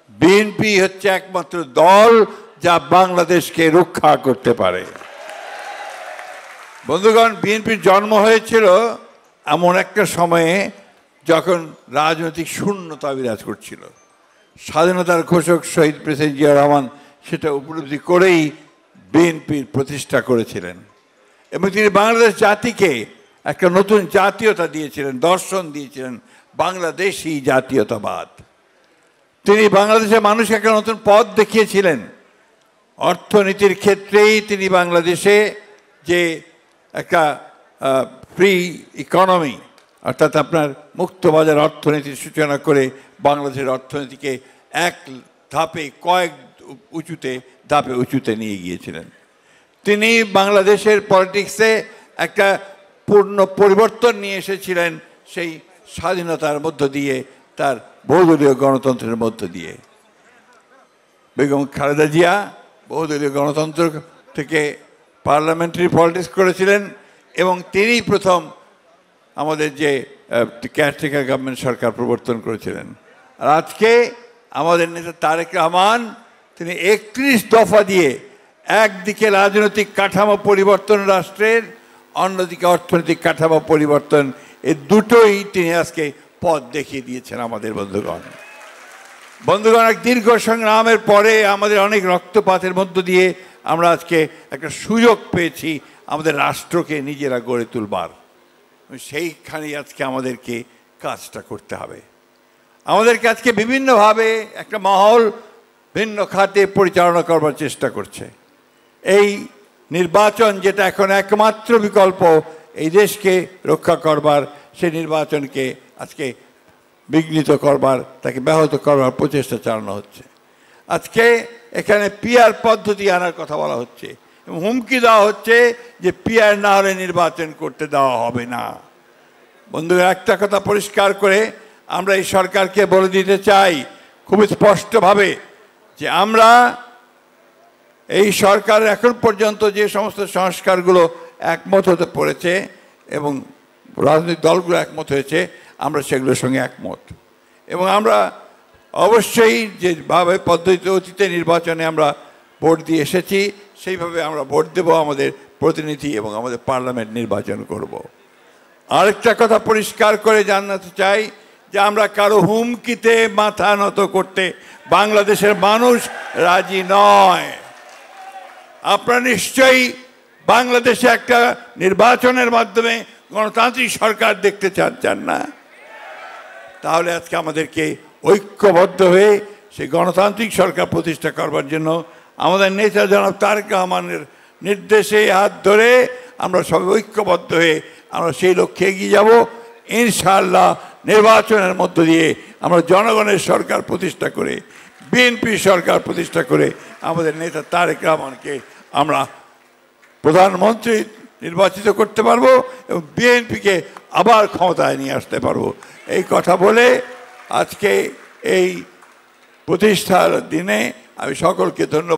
BNP হচ্ছে একমাত্র দল যা বাংলাদেশকে রক্ষা করতে পারে। বন্ধুগণ, বিএনপির জন্ম হয়েছিল এমন একটা সময়ে যখন রাজনৈতিক শূন্যতা বিরাজ করছিল। স্বাধীনতার ঘোষক শহীদ প্রেসিডেন্ট জিয়া রহমান সেটা উপলব্ধি করেই বিএনপির প্রতিষ্ঠা করেছিলেন এবং তিনি বাংলাদেশ জাতিকে একটা নতুন জাতীয়তা দিয়েছিলেন, দর্শন দিয়েছিলেন, বাংলাদেশী জাতীয়তাবাদ। তিনি বাংলাদেশের মানুষকে একটা নতুন পথ দেখিয়েছিলেন। অর্থনীতির ক্ষেত্রেই তিনি বাংলাদেশে যে একটা ফ্রি ইকোনমি অর্থাৎ আপনার মুক্তবাজার অর্থনীতির সূচনা করে বাংলাদেশের অর্থনীতিকে এক ধাপে কয়েক ধাপে উঁচুতে নিয়ে গিয়েছিলেন। তিনি বাংলাদেশের পলিটিক্সে একটা পূর্ণ পরিবর্তন নিয়ে এসেছিলেন সেই স্বাধীনতার মধ্য দিয়ে, তার বহুদলীয় গণতন্ত্রের মধ্য দিয়ে। বেগম খালেদা জিয়া বহুদলীয় গণতন্ত্র থেকে পার্লামেন্টারি পলিটিক্স করেছিলেন এবং তিনি প্রথম আমাদের যে কেয়ারটেকার গভর্নমেন্ট সরকার প্রবর্তন করেছিলেন। আর আজকে আমাদের নেতা তারেক রহমান তিনি 31 দফা দিয়ে একদিকে রাজনৈতিক কাঠামো পরিবর্তন রাষ্ট্রের, অন্যদিকে অর্থনৈতিক কাঠামো পরিবর্তন, এই দুটোই তিনি আজকে পথ দেখিয়ে দিয়েছেন আমাদের বন্ধুগণ। এক দীর্ঘ সংগ্রামের পরে আমাদের অনেক রক্তপাতের মধ্য দিয়ে আমরা আজকে একটা সুযোগ পেয়েছি আমাদের রাষ্ট্রকে নিজেরা গড়ে তুলবার। সেইখানেই আজকে আমাদেরকে কাজটা করতে হবে। আমাদেরকে আজকে বিভিন্নভাবে একটা মহল ভিন্ন খাতে পরিচালনা করবার চেষ্টা করছে। এই নির্বাচন যেটা এখন একমাত্র বিকল্প এই দেশকে রক্ষা করবার, সেই নির্বাচনকে আজকে বিঘ্নিত করবার, তাকে ব্যাহত করবার প্রচেষ্টা চালানো হচ্ছে। আজকে এখানে পিআর পদ্ধতি আনার কথা বলা হচ্ছে এবং হুমকি দেওয়া হচ্ছে যে পিআর না হলে নির্বাচন করতে দেওয়া হবে না। বন্ধুরা, একটা কথা পরিষ্কার করে আমরা এই সরকারকে বলে দিতে চাই খুব স্পষ্টভাবে যে আমরা এই সরকার এখন পর্যন্ত যে সমস্ত সংস্কারগুলো একমত হতে পড়েছে এবং রাজনৈতিক দলগুলো একমত হয়েছে, আমরা সেগুলোর সঙ্গে একমত এবং আমরা অবশ্যই যেভাবে পদ্ধতিতে অতীতে নির্বাচনে আমরা ভোট দিয়ে এসেছি সেইভাবে আমরা ভোট দেব, আমাদের প্রতিনিধি এবং আমাদের পার্লামেন্ট নির্বাচন করব। আরেকটা কথা পরিষ্কার করে জানাতে চাই যে আমরা কারো হুমকিতে মাথা নত করতে বাংলাদেশের মানুষ রাজি নয়। আপনারা নিশ্চয়ই বাংলাদেশে একটা নির্বাচনের মাধ্যমে গণতান্ত্রিক সরকার দেখতে চান না? তাহলে আজকে আমাদেরকে ঐক্যবদ্ধ হয়ে সেই গণতান্ত্রিক সরকার প্রতিষ্ঠা করবার জন্য আমাদের নেতা জনাব তারেক রহমানের নির্দেশে হাত ধরে আমরা সবাই ঐক্যবদ্ধ হয়ে আমরা সেই লক্ষ্যে এগিয়ে যাব। ইনশাআল্লাহ নির্বাচনের মধ্য দিয়ে আমরা জনগণের সরকার প্রতিষ্ঠা করে, বিএনপি সরকার প্রতিষ্ঠা করে আমাদের নেতা তারেক রহমানকে আমরা প্রধানমন্ত্রী নির্বাচিত করতে পারবো এবং বিএনপিকে আবার ক্ষমতায় নিয়ে আসতে পারবো। এই কথা বলে আজকে এই প্রতিষ্ঠার দিনে আমি সকলকে ধন্যবাদ।